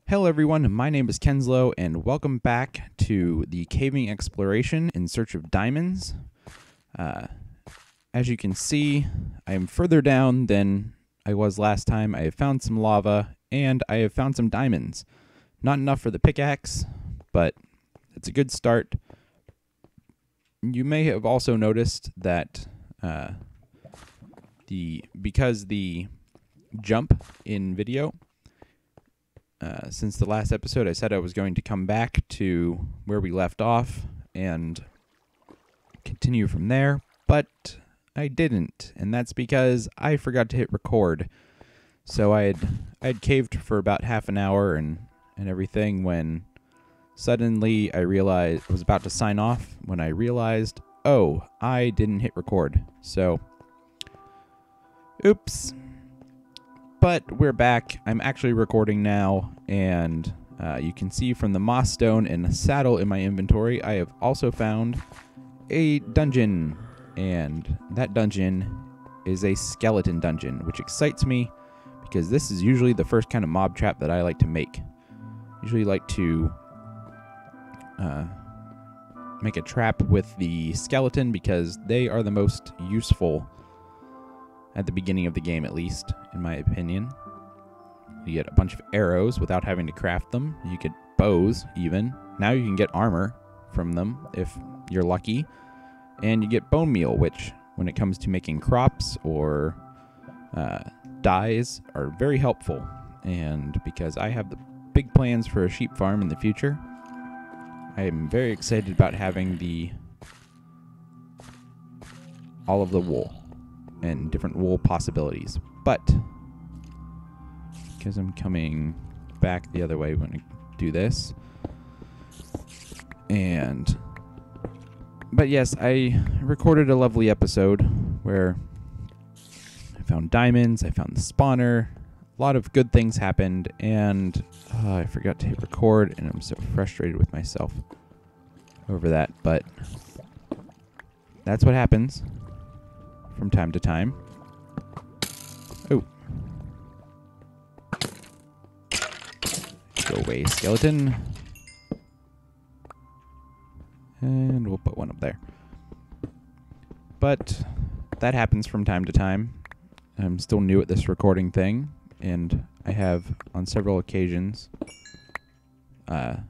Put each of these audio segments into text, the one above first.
Hello everyone, my name is Kenzlo, and welcome back to the caving exploration in search of diamonds. As you can see, I am further down than I was last time. I have found some lava, and I have found some diamonds. Not enough for the pickaxe, but it's a good start. You may have also noticed that because the jump in video, since the last episode, I said I was going to come back to where we left off and continue from there, but I didn't, and that's because I forgot to hit record. So I had caved for about half an hour and everything when suddenly I realized I was about to sign off when I realized, oh, I didn't hit record. So, oops. But we're back. I'm actually recording now, and you can see from the moss stone and a saddle in my inventory, I have also found a dungeon, and that dungeon is a skeleton dungeon, which excites me because this is usually the first kind of mob trap that I like to make. Usually like to make a trap with the skeleton because they are the most useful at the beginning of the game, at least, in my opinion. You get a bunch of arrows without having to craft them. You get bows, even. Now you can get armor from them, if you're lucky. And you get bone meal, which, when it comes to making crops or dyes, are very helpful. And because I have the big plans for a sheep farm in the future, I am very excited about having all of the wool and different wool possibilities. But because I'm coming back the other way when I do this, but yes, I recorded a lovely episode where I found diamonds, I found the spawner, a lot of good things happened, and I forgot to hit record, and I'm so frustrated with myself over that, but that's what happens from time to time. Oh. Go away, skeleton. And we'll put one up there. But that happens from time to time. I'm still new at this recording thing, and I have, on several occasions, in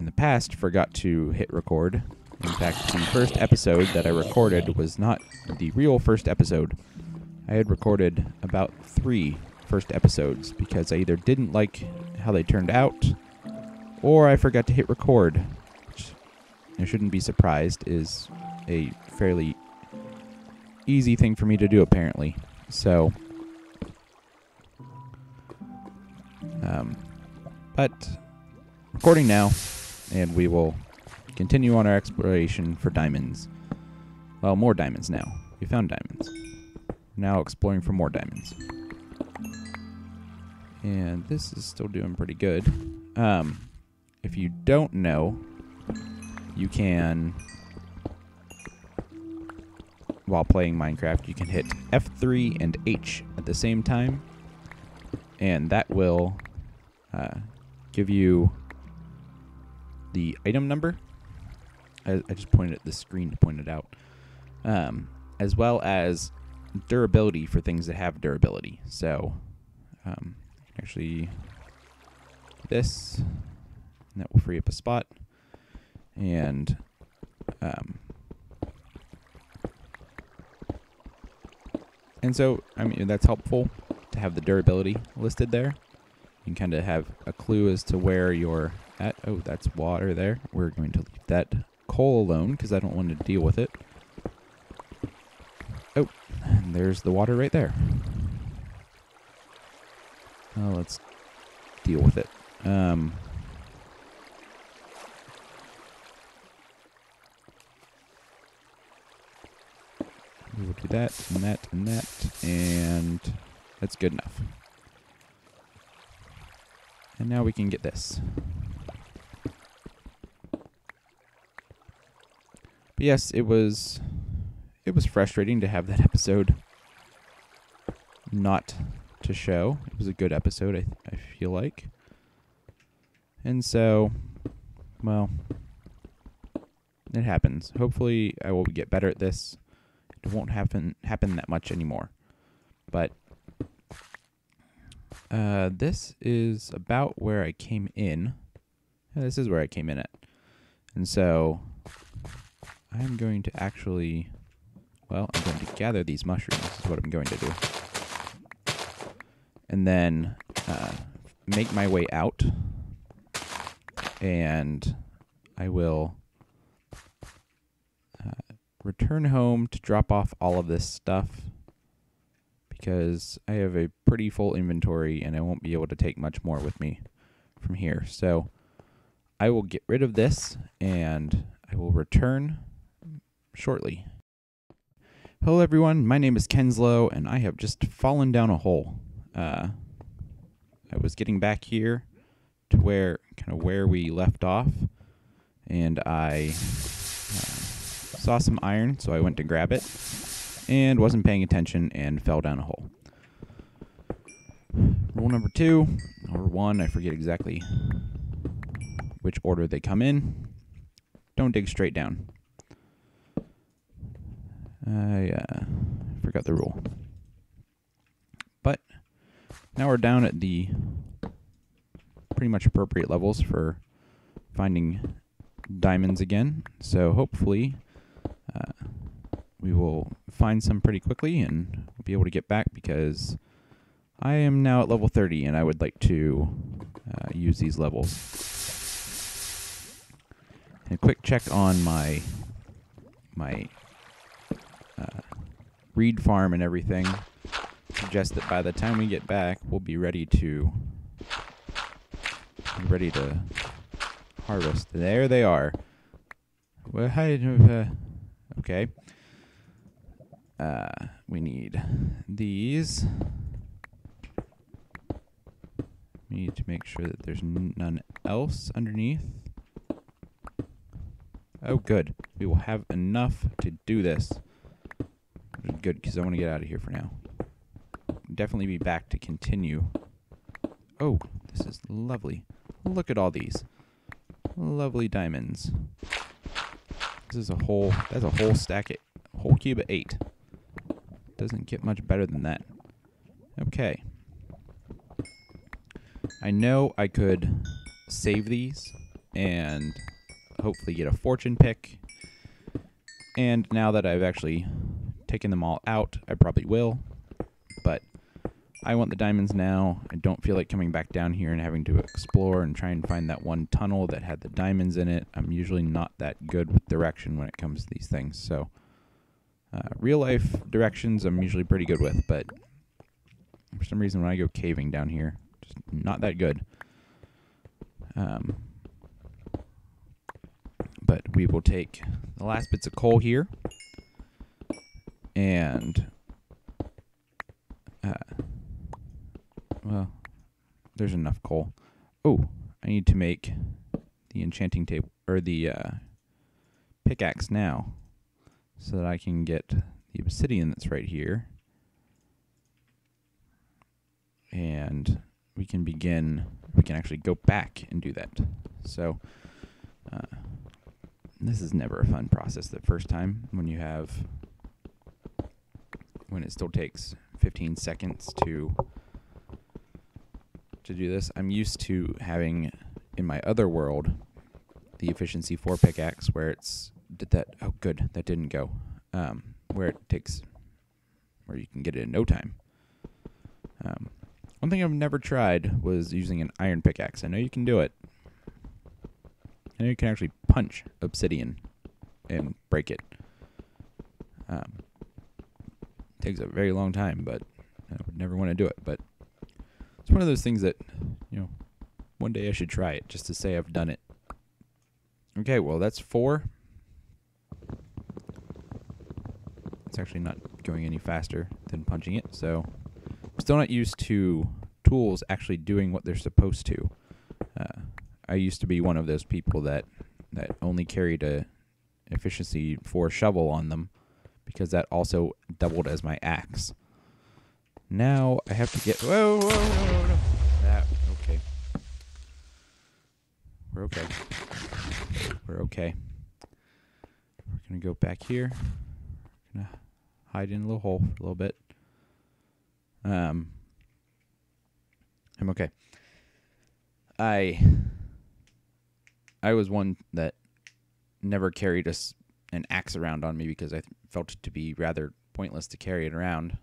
the past, forgot to hit record. In fact, the first episode that I recorded was not the real first episode. I had recorded about 3 first episodes because I either didn't like how they turned out or I forgot to hit record, which I shouldn't be surprised is a fairly easy thing for me to do, apparently. So, but recording now, and we will continue on our exploration for diamonds. Well, more diamonds now. We found diamonds. Now exploring for more diamonds. And this is still doing pretty good. If you don't know, you can, while playing Minecraft, you can hit F3 and H at the same time. And that will give you the item number. I just pointed at the screen to point it out. As well as durability for things that have durability. So, actually, this, and that will free up a spot. And, so, I mean, that's helpful to have the durability listed there. You can kind of have a clue as to where you're at. Oh, that's water there. We're going to leave that coal alone because I don't want to deal with it. Oh, and there's the water right there. Well, let's deal with it. We will do that, and that, and that, and that's good enough. And now we can get this. But yes, it was frustrating to have that episode not to show. It was a good episode, I feel like. And so, well, it happens. Hopefully I will get better at this. It won't happen that much anymore. But this is about where I came in. Yeah, this is where I came in at. And so I'm going to actually, well, I'm going to gather these mushrooms is what I'm going to do. And then make my way out. And I will return home to drop off all of this stuff because I have a pretty full inventory and I won't be able to take much more with me from here. So I will get rid of this and I will return shortly. Hello everyone, my name is Kenzlo and I have just fallen down a hole. I was getting back here to where we left off, and I saw some iron, so I went to grab it and wasn't paying attention and fell down a hole. Rule number 2 or 1, I forget exactly which order they come in. Don't dig straight down. I forgot the rule. But now we're down at the pretty much appropriate levels for finding diamonds again. So hopefully we will find some pretty quickly and we'll be able to get back because I am now at level 30 and I would like to use these levels. And a quick check on my reed farm and everything suggests that by the time we get back, we'll be ready to harvest. There they are. Well, okay. We need these. We need to make sure that there's none else underneath. Oh, good. We will have enough to do this. Good, because I want to get out of here for now. Definitely be back to continue. Oh, this is lovely. Look at all these. Lovely diamonds. This is a whole, that's a whole stack, a whole cube of 8. Doesn't get much better than that. Okay. I know I could save these and hopefully get a fortune pick. And now that I've actually taken them all out, I probably will. But I want the diamonds now. I don't feel like coming back down here and having to explore and try and find that one tunnel that had the diamonds in it. I'm usually not that good with direction when it comes to these things. So real life directions I'm usually pretty good with, but for some reason when I go caving down here, just not that good. But we will take the last bits of coal here and well, there's enough coal. Oh, I need to make the enchanting table or the pickaxe now so that I can get the obsidian that's right here. And we can actually go back and do that. So this is never a fun process the first time when it still takes 15 seconds to do this. I'm used to having in my other world the efficiency 4 pickaxe where oh good, that didn't go. Where you can get it in no time. One thing I've never tried was using an iron pickaxe. I know you can do it. I know you can actually punch obsidian and break it. Takes a very long time, but I would never want to do it. But it's one of those things that, one day I should try it just to say I've done it. Okay, well, that's 4. It's actually not going any faster than punching it, so I'm still not used to tools actually doing what they're supposed to. I used to be one of those people that only carried a efficiency 4 shovel on them because that also doubled as my axe. Now I have to get... Whoa. That, okay. We're okay. We're okay. We're going to go back here. We're going to hide in a little hole for a little bit. I'm okay. I was one that never carried an axe around on me because I felt it to be rather pointless to carry it around,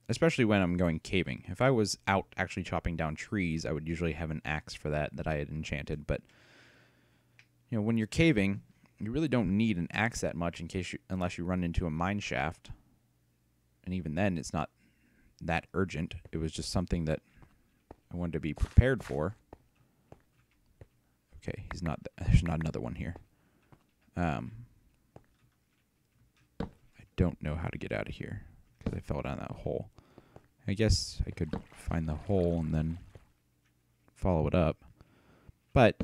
especially when I'm going caving. If I was out actually chopping down trees, I would usually have an axe for that I had enchanted. But when you're caving, you really don't need an axe that much unless you run into a mine shaft, and even then, it's not that urgent. It was just something that I wanted to be prepared for. Okay, there's not another one here. I don't know how to get out of here because I fell down that hole. I guess I could find the hole and then follow it up. But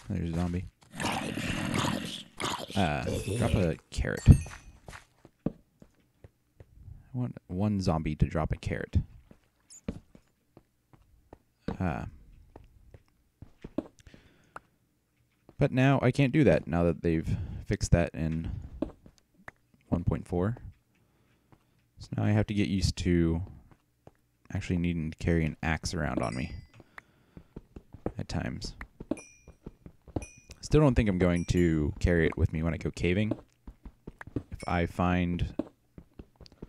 there's a zombie. Drop a carrot. I want one zombie to drop a carrot. But now I can't do that now that they've fixed that in 1.4. So now I have to get used to actually needing to carry an axe around on me at times. Still don't think I'm going to carry it with me when I go caving. If I find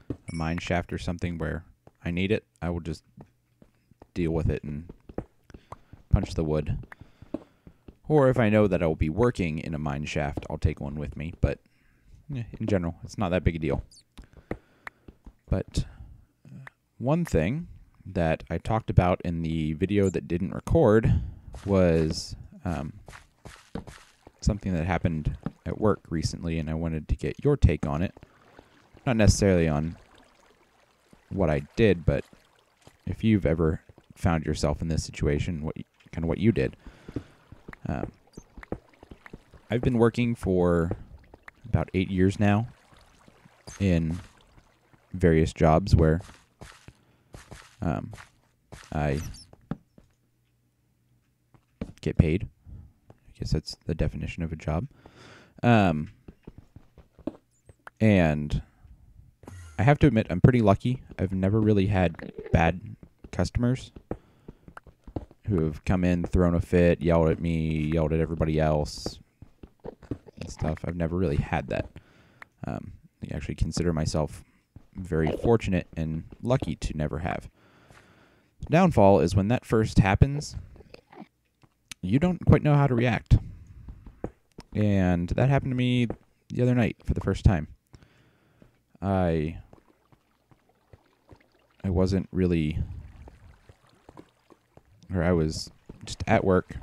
a mine shaft or something where I need it, I will just deal with it and punch the wood. Or if I know that I will be working in a mine shaft, I'll take one with me. But in general, it's not that big a deal. But one thing that I talked about in the video that didn't record was something that happened at work recently, and I wanted to get your take on it. Not necessarily on what I did, but if you've ever found yourself in this situation, what you did. I've been working for about 8 years now in various jobs where I get paid. I guess that's the definition of a job. And I have to admit, I'm pretty lucky. I've never really had bad customers who have come in, thrown a fit, yelled at me, yelled at everybody else, and stuff. I've never really had that. I actually consider myself very fortunate and lucky to never have. The downfall is when that first happens, you don't quite know how to react. And that happened to me the other night for the first time. I wasn't really... I was just at work,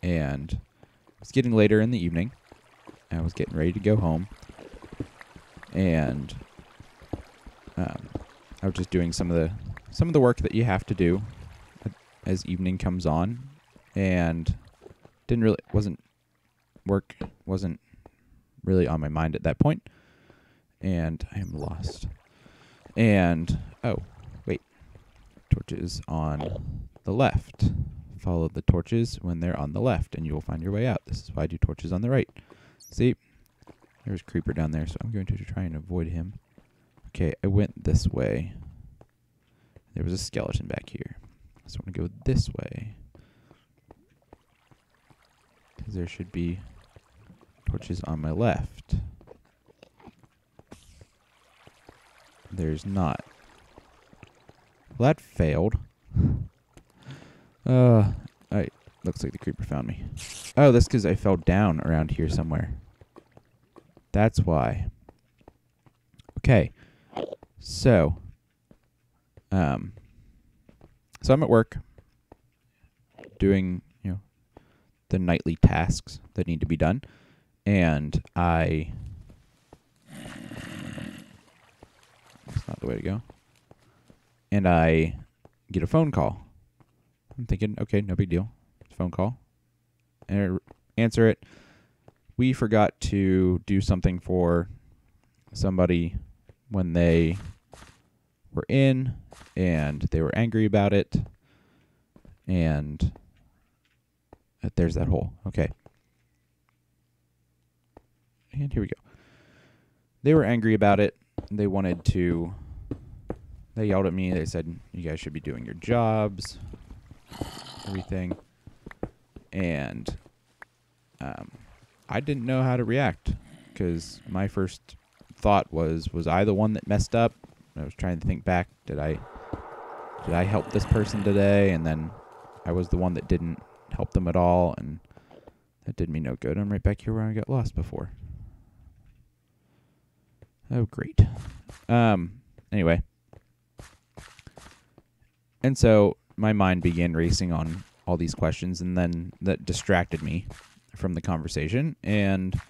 and it was getting later in the evening. I was getting ready to go home, and I was just doing some of the work that you have to do as evening comes on, and work wasn't really on my mind at that point, and I am lost. And torches on the left. Follow the torches when they're on the left, and you will find your way out. This is why I do torches on the right. See? There's a creeper down there, so I'm going to try and avoid him. Okay, I went this way. There was a skeleton back here. So I'm going to go this way. Because there should be torches on my left. There's not. Well, that failed. Looks like the creeper found me. Oh, that's because I fell down around here somewhere. That's why. Okay. So I'm at work doing, the nightly tasks that need to be done. And that's not the way to go. And I get a phone call. I'm thinking, okay, no big deal. It's a phone call. And I answer it. We forgot to do something for somebody when they were in, and they were angry about it. And there's that hole. Okay. And here we go. They were angry about it. They wanted to... They yelled at me. They said, you guys should be doing your jobs. Everything. And I didn't know how to react, because my first thought was I the one that messed up? I was trying to think back. Did I help this person today? And then I was the one that didn't help them at all, and that did me no good. I'm right back here where I got lost before. Oh, great. Anyway. And so my mind began racing on all these questions, and then that distracted me from the conversation. And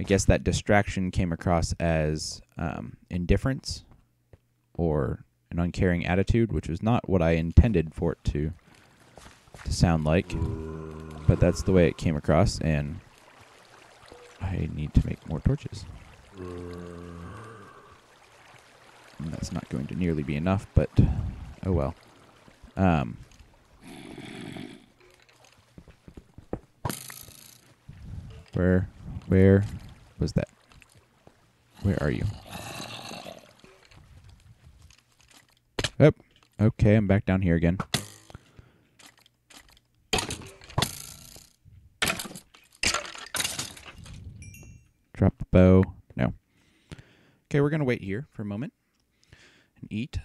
I guess that distraction came across as indifference or an uncaring attitude, which was not what I intended for it to sound like. But that's the way it came across, and I need to make more torches. And that's not going to nearly be enough, but oh well. Where was that? Where are you? Oh, okay, I'm back down here again. Drop the bow. No. Okay, we're going to wait here for a moment and eat.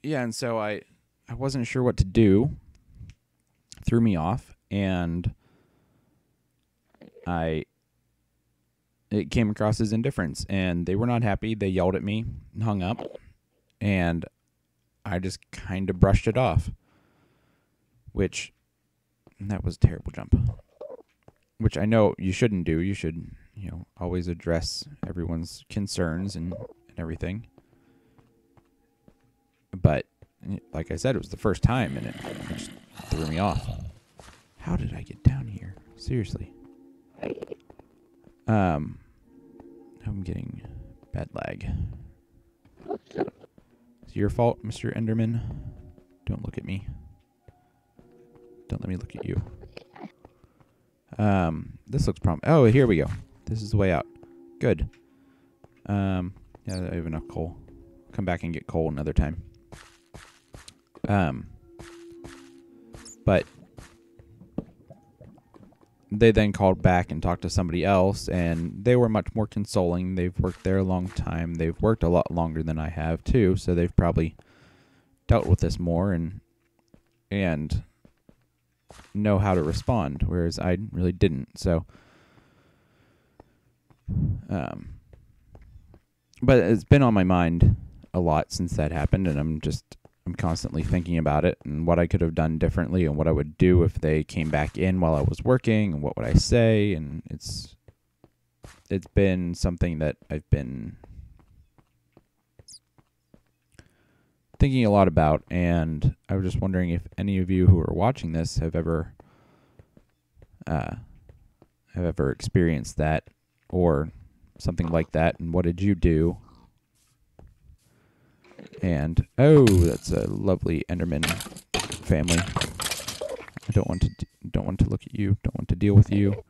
Yeah, and so I wasn't sure what to do. Threw me off, and it came across as indifference, and they were not happy. They yelled at me and hung up, and I just kind of brushed it off, that was a terrible jump, which I know you shouldn't do. You should, always address everyone's concerns and everything. But like I said, it was the first time, and it just threw me off. How did I get down here? Seriously. I'm getting bad lag. It's your fault, Mr. Enderman. Don't look at me. Don't let me look at you. This looks Oh, here we go. This is the way out. Good. Yeah, I have enough coal. Come back and get coal another time. But they then called back and talked to somebody else, and they were much more consoling. They've worked there a long time. They've worked a lot longer than I have, too, so they've probably dealt with this more and know how to respond, whereas I really didn't. So, but it's been on my mind a lot since that happened, and I'm constantly thinking about it and what I could have done differently and what I would do if they came back in while I was working, and what would I say. And it's been something that I've been thinking a lot about, and I was just wondering if any of you who are watching this have ever experienced that or something like that, and what did you do? And oh, that's a lovely Enderman family. I don't want to look at you. Don't want to deal with you.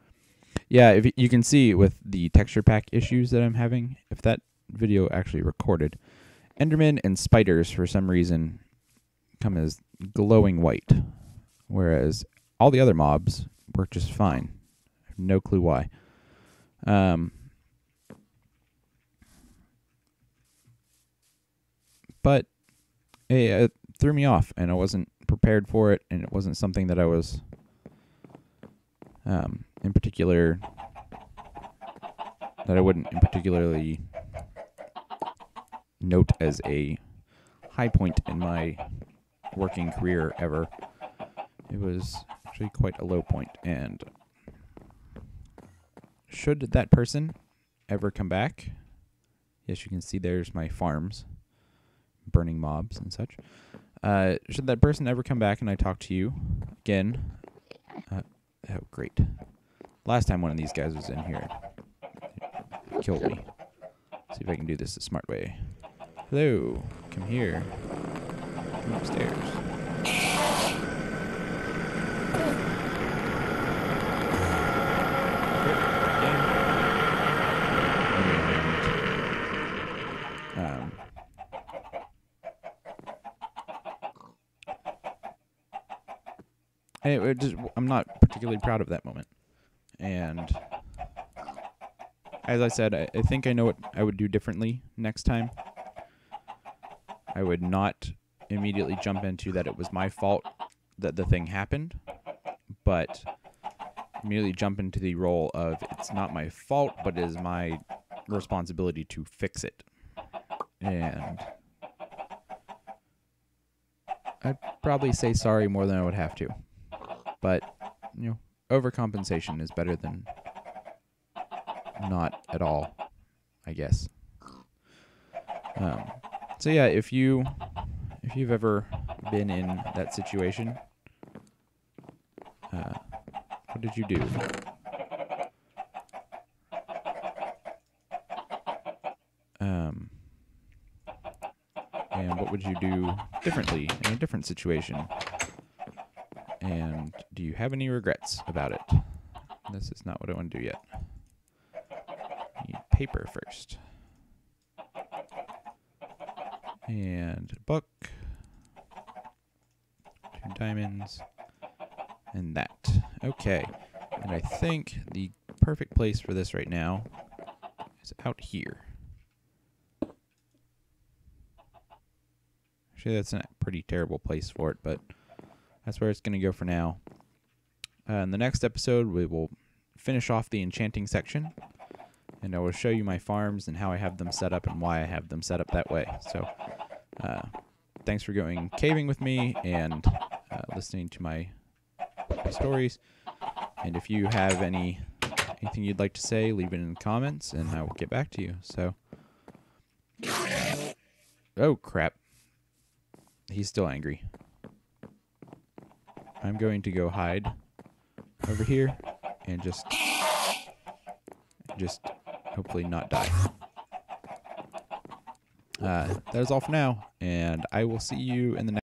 Yeah, if you can see with the texture pack issues that I'm having, if that video actually recorded, Endermen and spiders for some reason come as glowing white, whereas all the other mobs work just fine. I have no clue why. But hey, it threw me off, and I wasn't prepared for it, and it wasn't something that I was in particular, that I wouldn't in particularly note as a high point in my working career ever. It was actually quite a low point, and should that person ever come back, yes, you can see there's my farms, burning mobs and such. Should that person ever come back and I talk to you again, oh, great. Last time one of these guys was in here, killed me. See if I can do this the smart way. Hello, come here. Come upstairs. I'm not particularly proud of that moment. And as I said, I think I know what I would do differently next time. I would not immediately jump into that it was my fault that the thing happened, but immediately jump into the role of it's not my fault, but it is my responsibility to fix it. And I'd probably say sorry more than I would have to. But, you know, overcompensation is better than not at all, I guess. So yeah, if you've ever been in that situation, what did you do? And what would you do differently in a different situation? And do you have any regrets about it? This is not what I want to do yet. Need paper first. And a book. 2 diamonds. And that. Okay. And I think the perfect place for this right now is out here. Actually, that's a pretty terrible place for it, but that's where it's going to go for now. In the next episode, we will finish off the enchanting section, and I will show you my farms and how I have them set up and why I have them set up that way. So, thanks for going caving with me and listening to my stories. And if you have anything you'd like to say, leave it in the comments, and I will get back to you. So, oh crap. He's still angry. I'm going to go hide over here and just hopefully not die. That is all for now, and I will see you in the next